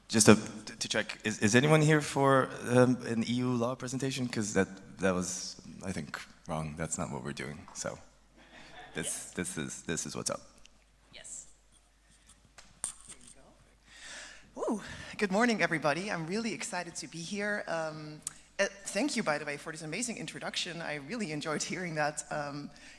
Just to check, is anyone here for an EU law presentation? Because that was, I think, wrong. That's not what we're doing. So this is what's up. Yes. Here you go. Ooh, good morning, everybody. I'm really excited to be here. Thank you, by the way, for this amazing introduction. I really enjoyed hearing that.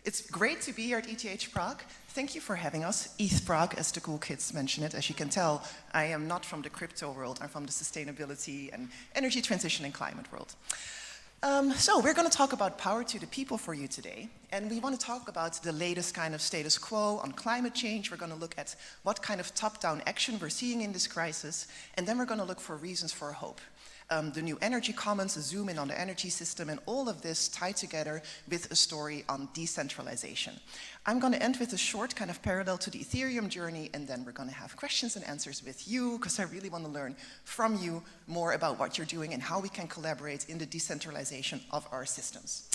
It's great to be here at ETH Prague. Thank you for having us. ETH Prague, as the cool kids mention it. As you can tell, I am not from the crypto world. I'm from the sustainability and energy transition and climate world. So we're going to talk about power to the people for you today. And we want to talk about the latest kind of status quo on climate change. We're going to look at what kind of top-down action we're seeing in this crisis. And then we're going to look for reasons for hope. The new energy commons, a zoom in on the energy system, and all of this tied together with a story on decentralization. I'm going to end with a short kind of parallel to the Ethereum journey, and then we're going to have questions and answers with you, because I really want to learn from you more about what you're doing and how we can collaborate in the decentralization of our systems.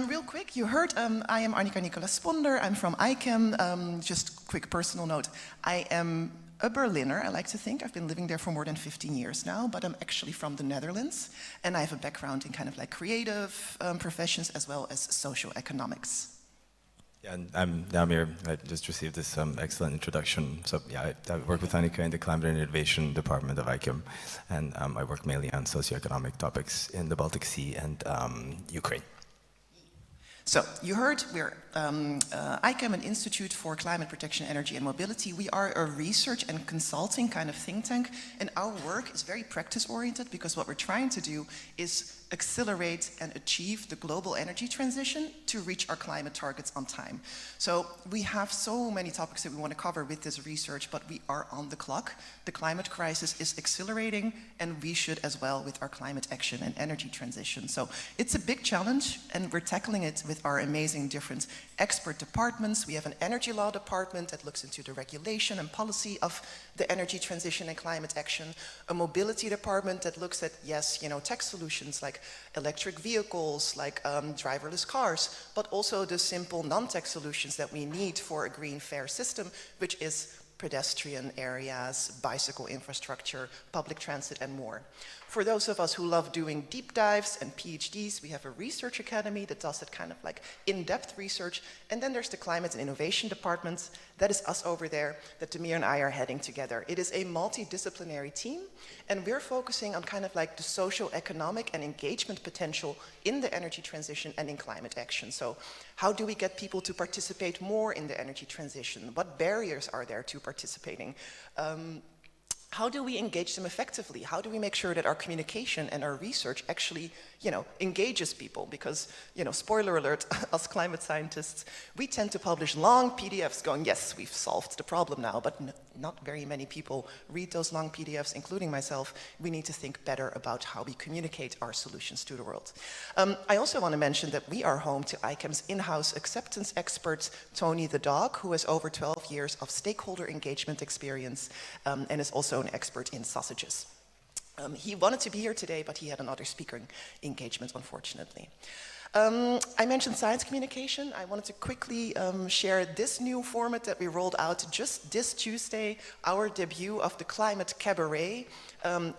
Real quick, you heard I am Anika Nicolaas. I'm from IKEM. Just quick personal note, I am a Berliner, I like to think. I've been living there for more than 15 years now, but I'm actually from the Netherlands, and I have a background in kind of like creative professions as well as socioeconomics. Yeah, and I'm Dàmir. I just received this excellent introduction. So yeah, I work with Anika in the Climate and Innovation Department of IKEM, and I work mainly on socioeconomic topics in the Baltic Sea and Ukraine. So, you heard we're IKEM, an Institute for Climate Protection, Energy and Mobility. We are a research and consulting kind of think tank, and our work is very practice-oriented because what we're trying to do is accelerate and achieve the global energy transition to reach our climate targets on time. So we have so many topics that we want to cover with this research, but we are on the clock. The climate crisis is accelerating, and we should as well with our climate action and energy transition. So it's a big challenge, and we're tackling it with our amazing different expert departments. We have an energy law department that looks into the regulation and policy of the energy transition and climate action, a mobility department that looks at, yes, tech solutions like electric vehicles, like driverless cars, but also the simple non-tech solutions that we need for a green, fair system, which is pedestrian areas, bicycle infrastructure, public transit, and more. For those of us who love doing deep dives and PhDs, we have a research academy that does that kind of like in-depth research. And then there's the Climate and Innovation Department. That is us over there that Dàmir and I are heading together. It is a multidisciplinary team, and we're focusing on kind of like the socio-economic and engagement potential in the energy transition and in climate action. So how do we get people to participate more in the energy transition? What barriers are there to participating? How do we engage them effectively? How do we make sure that our communication and our research actually, engages people? Because, spoiler alert, us climate scientists, we tend to publish long PDFs going, yes, we've solved the problem now, but not very many people read those long PDFs, including myself. We need to think better about how we communicate our solutions to the world. I also want to mention that we are home to IKEM's in-house acceptance expert, Tony the dog, who has over 12 years of stakeholder engagement experience and is also an expert in sausages. He wanted to be here today, but he had another speaker engagement, unfortunately. I mentioned science communication. I wanted to quickly share this new format that we rolled out just this Tuesday, our debut of the Climate Cabaret.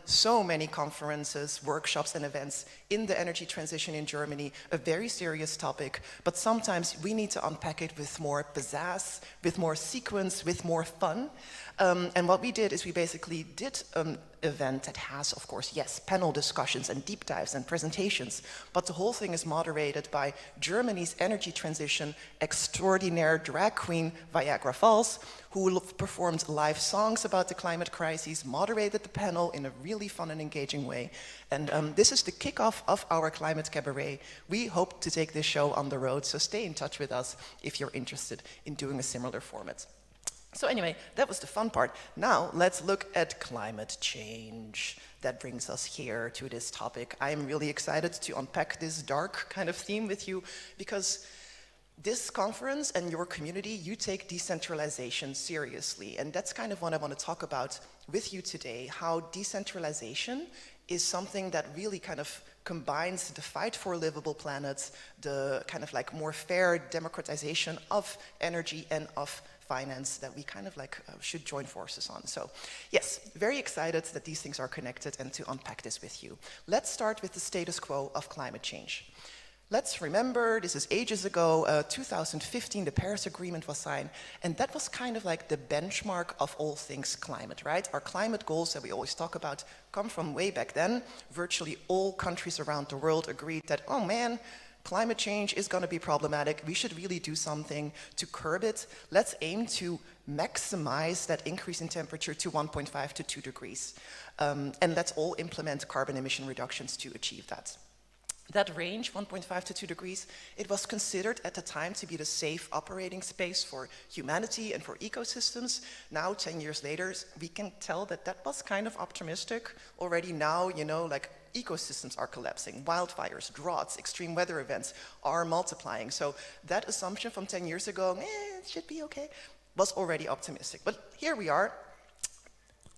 So many conferences, workshops, and events in the energy transition in Germany, a very serious topic, but sometimes we need to unpack it with more pizzazz, with more sequence, with more fun. And what we did is we basically did an event that has, of course, yes, panel discussions and deep dives and presentations, but the whole thing is moderated by Germany's energy transition extraordinaire drag queen Viagra Falls, who performed live songs about the climate crisis, moderated the panel in a really fun and engaging way. And this is the kickoff of our Climate Cabaret. We hope to take this show on the road, so stay in touch with us if you're interested in doing a similar format. So anyway, that was the fun part. Now let's look at climate change. That brings us here to this topic. I am really excited to unpack this dark kind of theme with you because this conference and your community, you take decentralization seriously. And that's kind of what I want to talk about with you today, how decentralization is something that really kind of combines the fight for a livable planet, the kind of like more fair democratization of energy and of finance that we kind of like should join forces on. So yes, very excited that these things are connected and to unpack this with you. Let's start with the status quo of climate change. Let's remember, this is ages ago, 2015, the Paris Agreement was signed, and that was kind of like the benchmark of all things climate, right? Our climate goals that we always talk about come from way back then. Virtually all countries around the world agreed that, oh man, climate change is going to be problematic. We should really do something to curb it. Let's aim to maximize that increase in temperature to 1.5 to 2 degrees. And let's all implement carbon emission reductions to achieve that. That range, 1.5 to 2 degrees, it was considered at the time to be the safe operating space for humanity and for ecosystems. Now, 10 years later, we can tell that that was kind of optimistic. Already now, you know, like ecosystems are collapsing, wildfires, droughts, extreme weather events are multiplying. So that assumption from 10 years ago, it should be okay, was already optimistic. But here we are.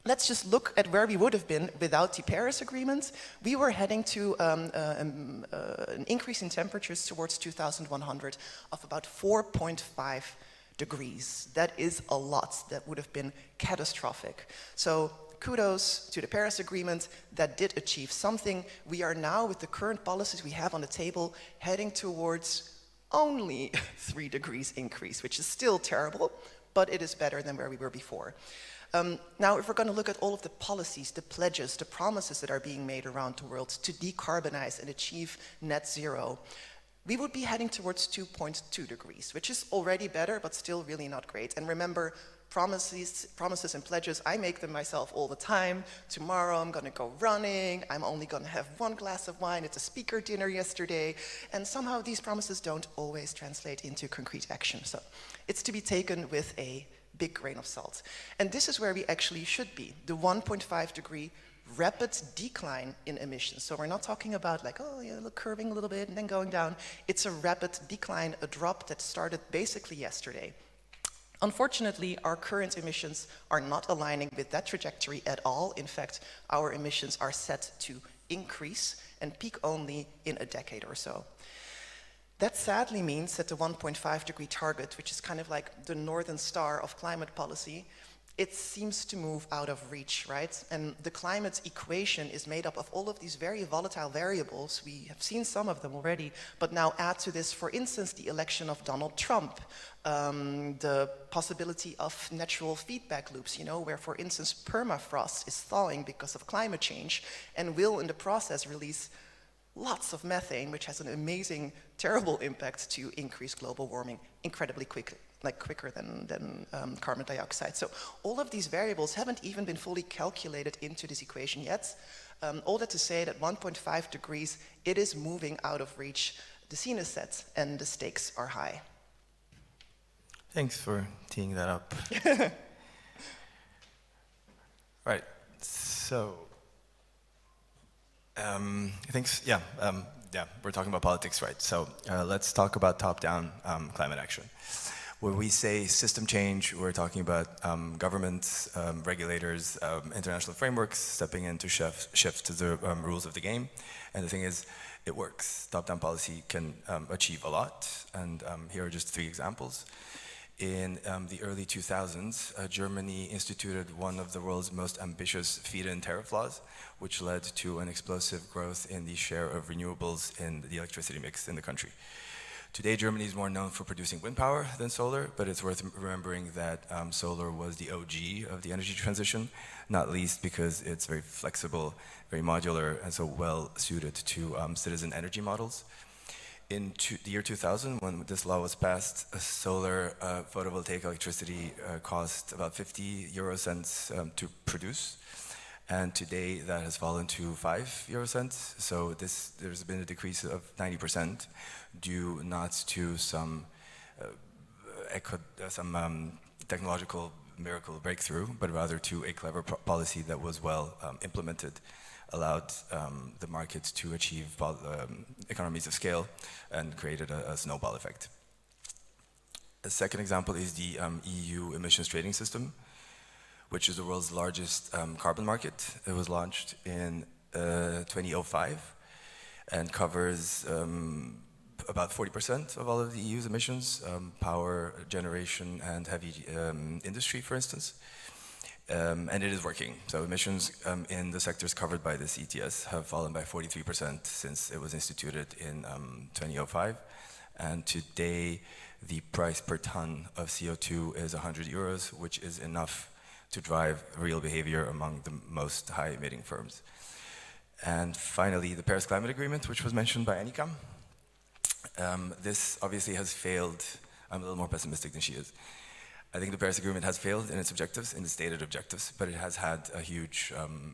Let's just look at where we would have been without the Paris Agreement. We were heading to an increase in temperatures towards 2100 of about 4.5 degrees. That is a lot. That would have been catastrophic. So kudos to the Paris Agreement that did achieve something. We are now, with the current policies we have on the table, heading towards only 3 degrees increase, which is still terrible, but it is better than where we were before. Now, if we're going to look at all of the policies, the pledges, the promises that are being made around the world to decarbonize and achieve net zero, we would be heading towards 2.2 degrees, which is already better, but still really not great. And remember, promises and pledges, I make them myself all the time. Tomorrow I'm going to go running, I'm only going to have 1 glass of wine, it's a speaker dinner yesterday, and somehow these promises don't always translate into concrete action. So it's to be taken with a big grain of salt. And this is where we actually should be, the 1.5 degree rapid decline in emissions. So we're not talking about like, oh, yeah, look, curving a little bit and then going down. It's a rapid decline, a drop that started basically yesterday. Unfortunately, our current emissions are not aligning with that trajectory at all. In fact, our emissions are set to increase and peak only in a decade or so. That sadly means that the 1.5 degree target, which is kind of like the northern star of climate policy, it seems to move out of reach, right? And the climate equation is made up of all of these very volatile variables. We have seen some of them already, but now add to this, for instance, the election of Donald Trump, the possibility of natural feedback loops, you know, where, for instance, permafrost is thawing because of climate change and will, in the process, release lots of methane, which has an amazing, terrible impact to increase global warming incredibly quickly, like quicker than carbon dioxide. So all of these variables haven't even been fully calculated into this equation yet. All that to say that 1.5 degrees, it is moving out of reach. The scene is set and the stakes are high. Thanks for teeing that up. Right, so I think, we're talking about politics, right? So let's talk about top-down climate action. When we say system change, we're talking about governments, regulators, international frameworks stepping in to shift to the rules of the game. And the thing is, it works. Top-down policy can achieve a lot. And here are just 3 examples. In the early 2000s, Germany instituted one of the world's most ambitious feed-in tariff laws, which led to an explosive growth in the share of renewables in the electricity mix in the country. Today, Germany is more known for producing wind power than solar, but it's worth remembering that solar was the OG of the energy transition, not least because it's very flexible, very modular, and so well suited to citizen energy models. In the year 2000, when this law was passed, solar photovoltaic electricity cost about 50 euro cents to produce. And today that has fallen to 5 euro cents. So there's been a decrease of 90% due not to some technological miracle breakthrough, but rather to a clever policy that was well implemented, allowed the market to achieve economies of scale and created a snowball effect. A second example is the EU emissions trading system, which is the world's largest carbon market. It was launched in 2005. and covers about 40% of all of the EU's emissions, power generation and heavy industry, for instance. And it is working. So emissions in the sectors covered by this ETS have fallen by 43% since it was instituted in 2005. And today, the price per ton of CO2 is 100 euros, which is enough to drive real behavior among the most high-emitting firms. And finally, the Paris Climate Agreement, which was mentioned by Anika. This obviously has failed. I'm a little more pessimistic than she is. I think the Paris Agreement has failed in its objectives, in its stated objectives, but it has had a huge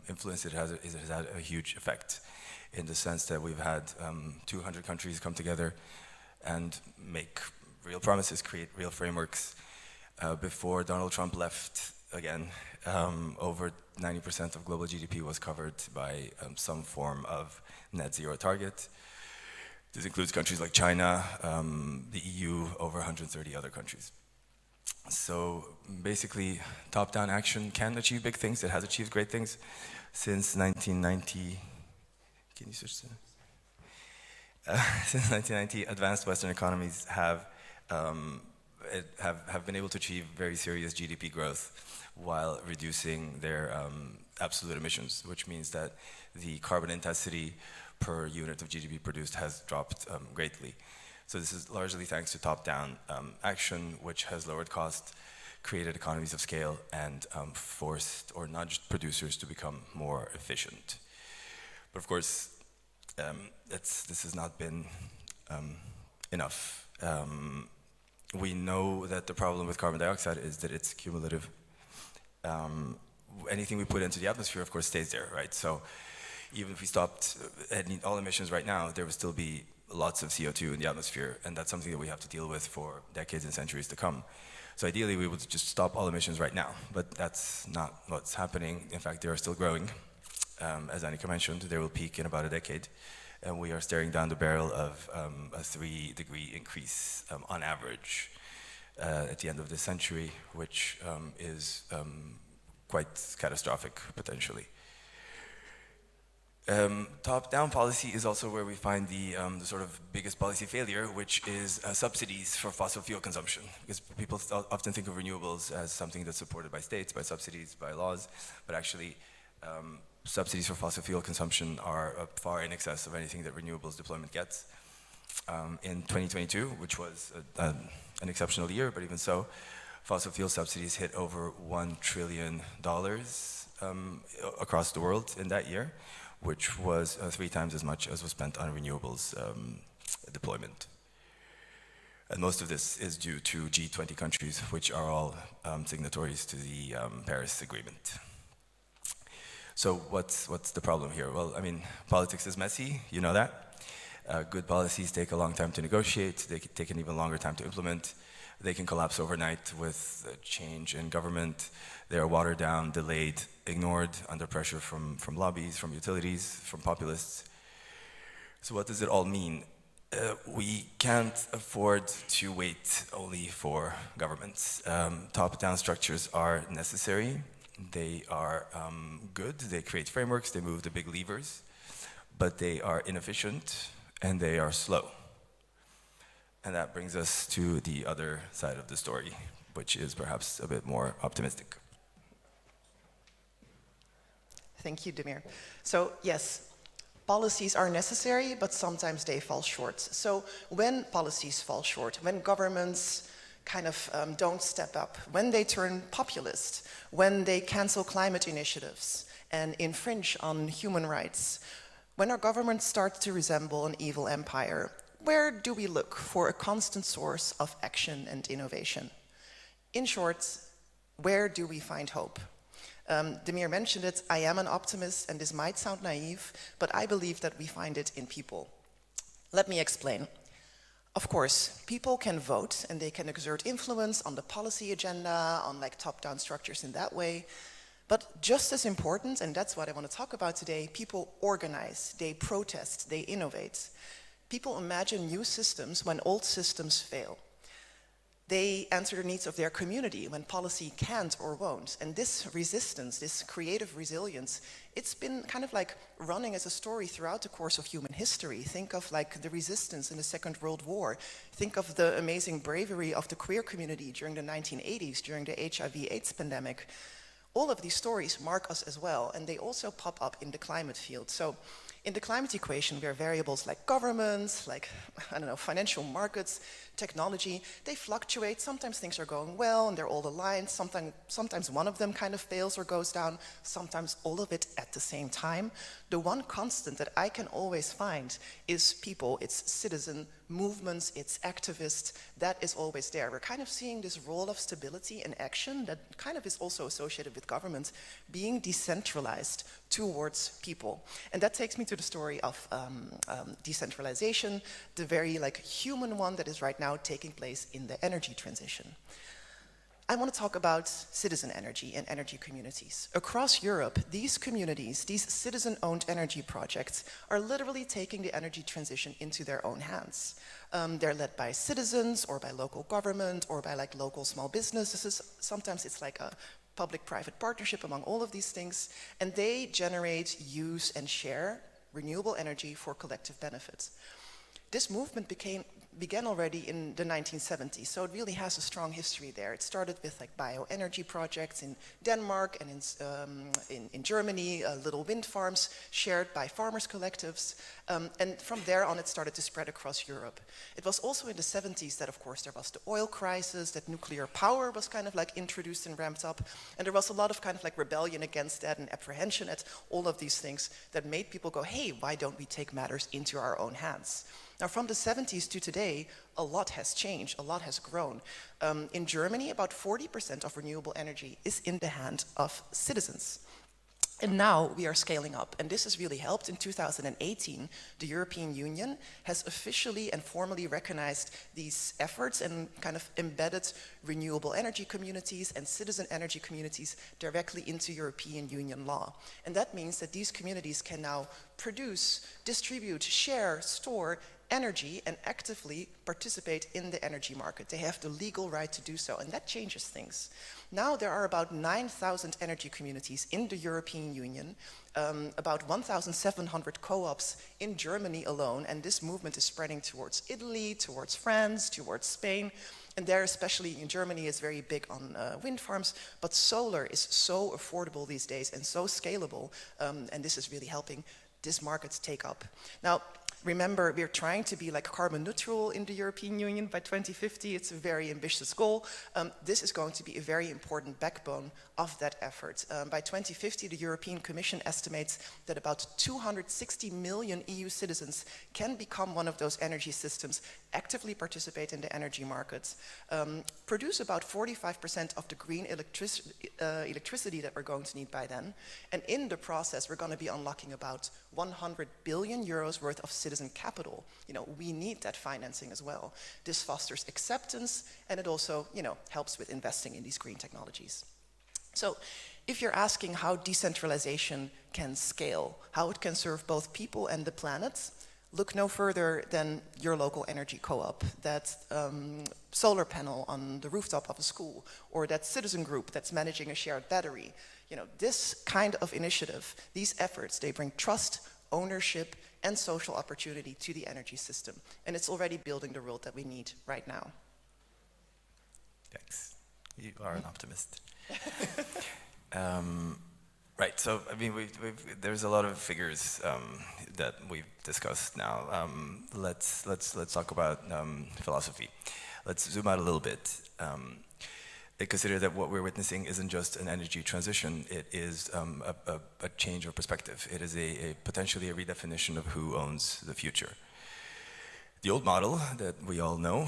influence, it has had a huge effect in the sense that we've had 200 countries come together and make real promises, create real frameworks. Before Donald Trump left again, over 90% of global GDP was covered by some form of net zero target. This includes countries like China, the EU, over 130 other countries. So basically, top-down action can achieve big things. It has achieved great things since 1990. Can you switch to? Since 1990, advanced Western economies have been able to achieve very serious GDP growth while reducing their absolute emissions, which means that the carbon intensity per unit of GDP produced has dropped greatly. So this is largely thanks to top-down action, which has lowered cost, created economies of scale, and forced or nudged producers to become more efficient. But of course, this has not been enough. We know that the problem with carbon dioxide is that it's cumulative. Anything we put into the atmosphere, of course, stays there, right? So even if we stopped all emissions right now, there would still be lots of CO2 in the atmosphere, and that's something that we have to deal with for decades and centuries to come. So ideally, we would just stop all emissions right now, but that's not what's happening. In fact, they are still growing. As Anika mentioned, they will peak in about a decade, and we are staring down the barrel of a 3-degree increase on average at the end of this century, which is quite catastrophic, potentially. Top-down policy is also where we find the sort of biggest policy failure, which is subsidies for fossil fuel consumption. Because people often think of renewables as something that's supported by states, by subsidies, by laws, but actually subsidies for fossil fuel consumption are far in excess of anything that renewables deployment gets. In 2022, which was an exceptional year, but even so, fossil fuel subsidies hit over $1 trillion across the world in that year, which was 3 times as much as was spent on renewables deployment. And most of this is due to G20 countries, which are all signatories to the Paris Agreement. So what's the problem here? Well, I mean, politics is messy, you know that. Good policies take a long time to negotiate, they can take an even longer time to implement. They can collapse overnight with change in government. They are watered down, delayed, ignored, under pressure from lobbies, from utilities, from populists. So what does it all mean? We can't afford to wait only for governments. Top-down structures are necessary. They are good, they create frameworks, they move the big levers, but they are inefficient and they are slow. And that brings us to the other side of the story, which is perhaps a bit more optimistic. Thank you, Dàmir. So yes, policies are necessary, but sometimes they fall short. So when policies fall short, when governments kind of don't step up, when they turn populist, when they cancel climate initiatives and infringe on human rights, when our government starts to resemble an evil empire, where do we look for a constant source of action and innovation? In short, where do we find hope? Dàmir mentioned it, I am an optimist, and this might sound naive, but I believe that we find it in people. Let me explain. Of course, people can vote and they can exert influence on the policy agenda, on like top-down structures in that way. But just as important, and that's what I want to talk about today, people organize, they protest, they innovate. People imagine new systems when old systems fail. They answer the needs of their community when policy can't or won't. And this resistance, this creative resilience, it's been kind of like running as a story throughout the course of human history. Think of like the resistance in the Second World War. Think of the amazing bravery of the queer community during the 1980s, during the HIV/AIDS pandemic. All of these stories mark us as well, and they also pop up in the climate field. So in the climate equation, there are variables like governments, like, I don't know, financial markets, technology. They fluctuate. Sometimes things are going well and they're all aligned. Sometimes one of them kind of fails or goes down. Sometimes all of it at the same time. The one constant that I can always find is people, it's citizen movements, it's activists. That is always there. We're kind of seeing this role of stability in action that kind of is also associated with government being decentralized towards people. And that takes me to the story of decentralization, the very like human one that is right now taking place in the energy transition. I want to talk about citizen energy and energy communities. Across Europe, these communities, these citizen-owned energy projects, are literally taking the energy transition into their own hands. They're led by citizens or by local government or by like local small businesses. Sometimes it's like a public-private partnership among all of these things, and they generate, use, and share renewable energy for collective benefit. This movement began already in the 1970s, so it really has a strong history there. It started with like bioenergy projects in Denmark and in Germany, little wind farms shared by farmers' collectives, and from there on it started to spread across Europe. It was also in the 70s that, of course, there was the oil crisis, that nuclear power was kind of like introduced and ramped up, and there was a lot of kind of like rebellion against that and apprehension at all of these things that made people go, hey, why don't we take matters into our own hands? Now, from the 70s to today, a lot has changed, a lot has grown. In Germany, about 40% of renewable energy is in the hand of citizens. And now we are scaling up, and this has really helped. In 2018, the European Union has officially and formally recognized these efforts and kind of embedded renewable energy communities and citizen energy communities directly into European Union law. And that means that these communities can now produce, distribute, share, store energy and actively participate in the energy market. They have the legal right to do so, and that changes things. Now there are about 9,000 energy communities in the European Union, about 1,700 co-ops in Germany alone, and this movement is spreading towards Italy, towards France, towards Spain. And there, especially in Germany, is very big on wind farms, but solar is so affordable these days and so scalable, and this is really helping this market take up. Now, remember, we're trying to be like carbon neutral in the European Union by 2050. It's a very ambitious goal. This is going to be a very important backbone of that effort. By 2050, the European Commission estimates that about 260 million EU citizens can become one of those energy systems, actively participate in the energy markets, produce about 45% of the green electricity that we're going to need by then. And in the process, we're going to be unlocking about 100 billion euros worth of citizen capital. You know, we need that financing as well. This fosters acceptance, and it also, you know, helps with investing in these green technologies. So if you're asking how decentralization can scale, how it can serve both people and the planet, look no further than your local energy co-op, that solar panel on the rooftop of a school, or that citizen group that's managing a shared battery. You know, this kind of initiative, these efforts, they bring trust, ownership, and social opportunity to the energy system. And it's already building the world that we need right now. Thanks. You are an optimist. Right, so I mean, there's a lot of figures that we've discussed now. Let's talk about philosophy. Let's zoom out a little bit. And consider that what we're witnessing isn't just an energy transition, it is a change of perspective. It is potentially a redefinition of who owns the future. The old model that we all know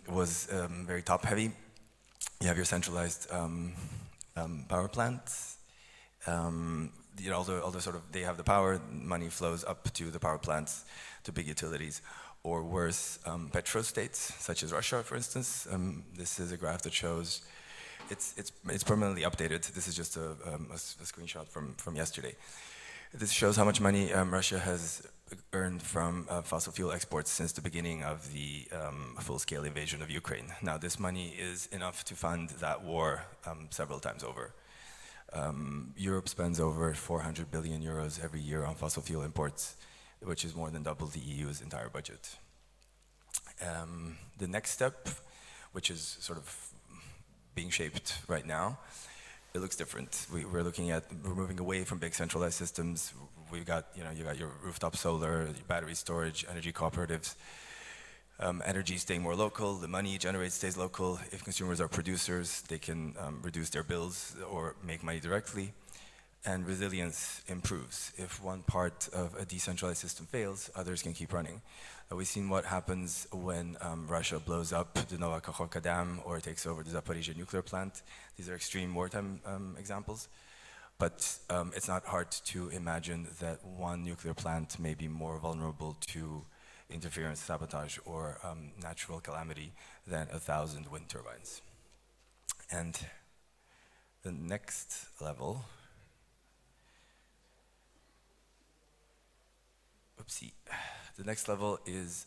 was very top-heavy. You have your centralized power plants. You know, all the sort of, they have the power, money flows up to the power plants, to big utilities. Or worse, petrostates, such as Russia, for instance. This is a graph that shows, it's permanently updated. This is just a screenshot from yesterday. This shows how much money Russia has earned from fossil fuel exports since the beginning of the full-scale invasion of Ukraine. Now, this money is enough to fund that war several times over. Europe spends over 400 billion euros every year on fossil fuel imports, which is more than double the EU's entire budget. The next step, which is sort of being shaped right now, it looks different. We're moving away from big centralized systems. We've got, you got your rooftop solar, your battery storage, energy cooperatives. Energy staying more local, the money generated stays local. If consumers are producers, they can reduce their bills or make money directly. And resilience improves. If one part of a decentralized system fails, others can keep running. We've seen what happens when Russia blows up the Nova Kakhovka Dam or takes over the Zaporizhzhia nuclear plant. These are extreme wartime examples. But it's not hard to imagine that one nuclear plant may be more vulnerable to interference, sabotage, or natural calamity than 1,000 wind turbines. And the next level, the next level is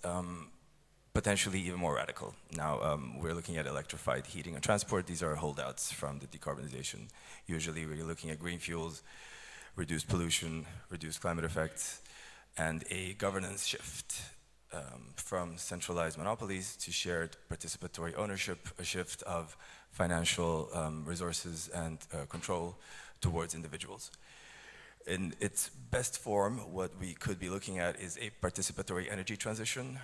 potentially even more radical. Now, we're looking at electrified heating and transport. These are holdouts from the decarbonization. Usually, we're looking at green fuels, reduced pollution, reduced climate effects, and a governance shift from centralized monopolies to shared participatory ownership, a shift of financial resources and control towards individuals. In its best form, what we could be looking at is a participatory energy transition,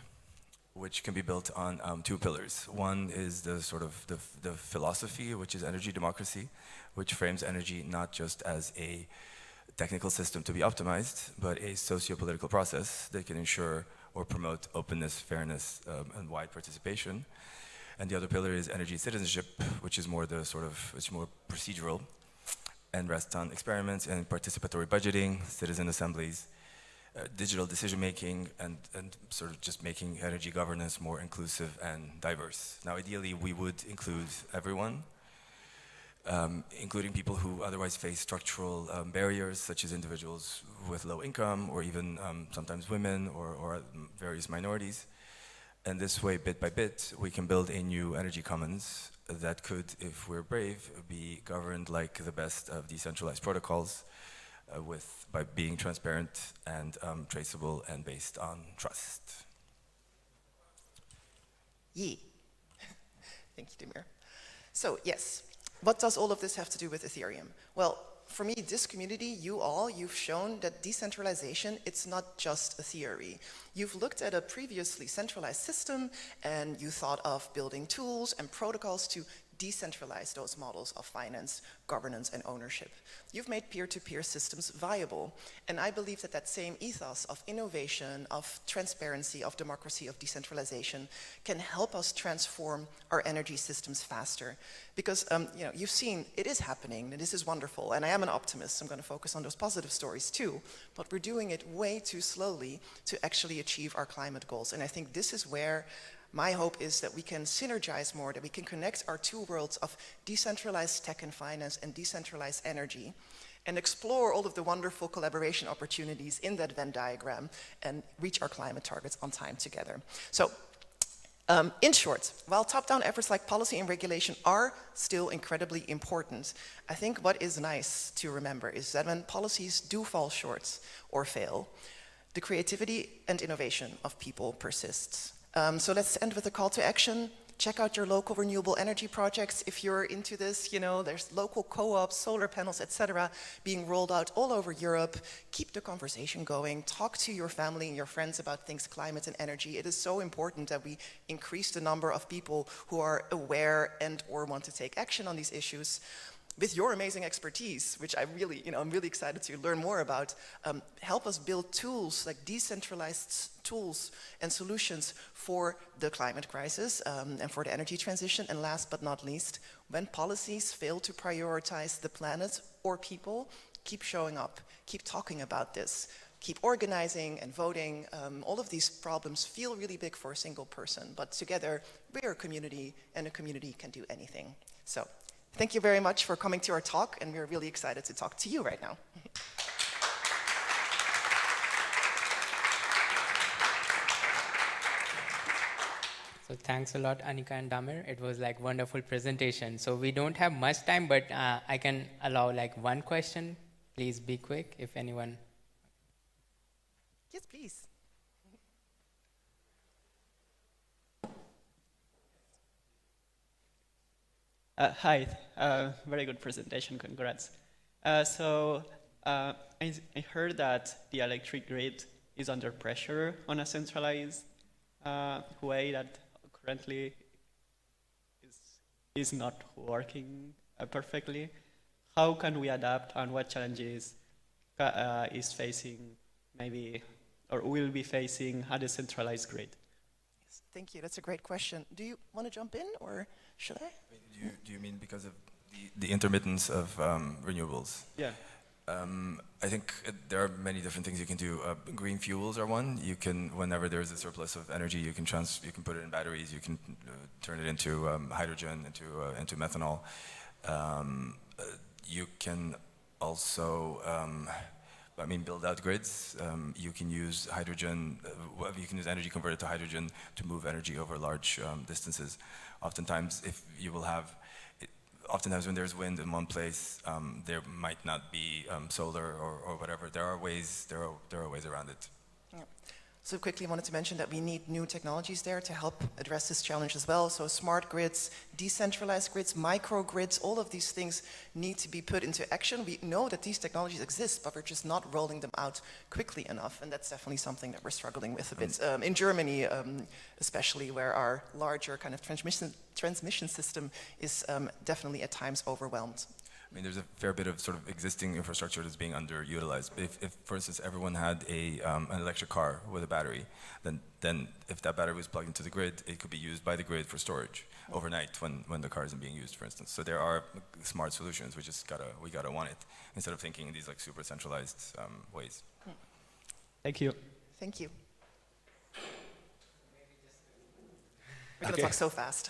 which can be built on two pillars. One is the sort of the philosophy, which is energy democracy, which frames energy not just as a technical system to be optimized, but a socio-political process that can ensure or promote openness, fairness, and wide participation. And the other pillar is energy citizenship, which is more it's more procedural and rests on experiments and participatory budgeting, citizen assemblies, digital decision-making, and sort of just making energy governance more inclusive and diverse. Now, ideally, we would include everyone, including people who otherwise face structural barriers, such as individuals with low income, or even sometimes women or various minorities. And this way, bit by bit, we can build a new energy commons that could, if we're brave, be governed like the best of decentralized protocols, by being transparent and traceable and based on trust. Thank you, Dàmir. So, yes, what does all of this have to do with Ethereum? Well, for me, this community, you've shown that decentralization, it's not just a theory. You've looked at a previously centralized system and you thought of building tools and protocols to decentralize those models of finance, governance, and ownership. You've made peer-to-peer systems viable, and I believe that that same ethos of innovation, of transparency, of democracy, of decentralization can help us transform our energy systems faster. Because you've seen it is happening, and this is wonderful, and I am an optimist, so I'm going to focus on those positive stories too, but we're doing it way too slowly to actually achieve our climate goals, and I think this is where my hope is that we can synergize more, that we can connect our two worlds of decentralized tech and finance and decentralized energy and explore all of the wonderful collaboration opportunities in that Venn diagram and reach our climate targets on time together. So, in short, while top-down efforts like policy and regulation are still incredibly important, I think what is nice to remember is that when policies do fall short or fail, the creativity and innovation of people persists. So let's end with a call to action. Check out your local renewable energy projects. If you're into this, there's local co-ops, solar panels, etc., being rolled out all over Europe. Keep the conversation going. Talk to your family and your friends about things, climate and energy. It is so important that we increase the number of people who are aware and or want to take action on these issues. With your amazing expertise, which I'm really excited to learn more about, help us build tools, like decentralized tools and solutions for the climate crisis and for the energy transition. And last but not least, when policies fail to prioritize the planet or people, keep showing up, keep talking about this, keep organizing and voting. All of these problems feel really big for a single person, but together we're a community, and a community can do anything. So, thank you very much for coming to our talk, and we're really excited to talk to you right now. Thanks a lot, Anika and Dàmir. It was like wonderful presentation. So we don't have much time, but I can allow like one question. Please be quick if anyone. Yes, please. Hi, very good presentation, congrats. I heard that the electric grid is under pressure on a centralized way that currently is not working perfectly. How can we adapt, and what challenges is facing maybe, or will be facing a decentralized grid? Yes, thank you, that's a great question. Do you want to jump in, or should I? Do you mean because of the intermittence of renewables? Yeah. I think there are many different things you can do. Green fuels are one. You can, whenever there's a surplus of energy, you can put it in batteries. You can turn it into hydrogen, into methanol. You can also, build out grids. You can use hydrogen. You can use energy converted to hydrogen to move energy over large distances. Oftentimes, oftentimes when there's wind in one place, there might not be solar or whatever. There are ways around it. Yeah. So quickly, I wanted to mention that we need new technologies there to help address this challenge as well. So smart grids, decentralized grids, microgrids, all of these things need to be put into action. We know that these technologies exist, but we're just not rolling them out quickly enough. And that's definitely something that we're struggling with a bit. In Germany, especially, where our larger kind of transmission system is definitely at times overwhelmed. I mean, there's a fair bit of sort of existing infrastructure that's being underutilized. If for instance, everyone had an electric car with a battery, then if that battery was plugged into the grid, it could be used by the grid for storage overnight when the car isn't being used, for instance. So there are smart solutions. We gotta want it instead of thinking in these like super centralized ways. Thank you. Thank you. We're gonna talk so fast.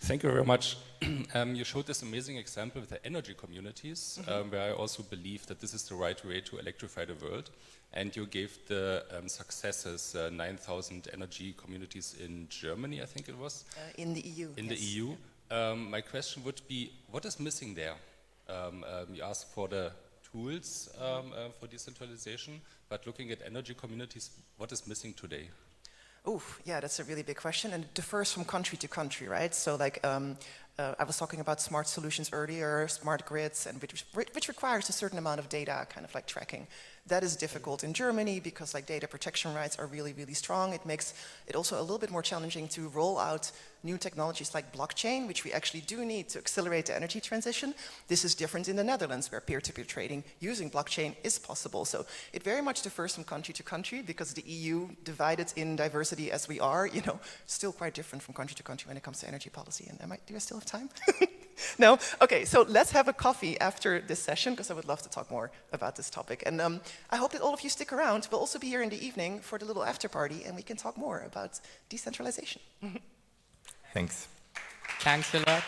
Thank you very much. You showed this amazing example with the energy communities, where I also believe that this is the right way to electrify the world. And you gave the successes, 9,000 energy communities in Germany, I think it was. In the EU. In the EU. My question would be, what is missing there? You asked for the tools for decentralization, but looking at energy communities, what is missing today? Oh, yeah, that's a really big question, and it differs from country to country, right? So, like, I was talking about smart solutions earlier, smart grids, and which requires a certain amount of data, kind of like tracking. That is difficult in Germany because like data protection rights are really, really strong. It makes it also a little bit more challenging to roll out new technologies like blockchain, which we actually do need to accelerate the energy transition. This is different in the Netherlands, where peer-to-peer trading using blockchain is possible. So it very much differs from country to country because the EU, divided in diversity as we are, still quite different from country to country when it comes to energy policy. And do I still have time? No? Okay, so let's have a coffee after this session because I would love to talk more about this topic. And I hope that all of you stick around. We'll also be here in the evening for the little after party and we can talk more about decentralization. Thanks. Thanks a lot.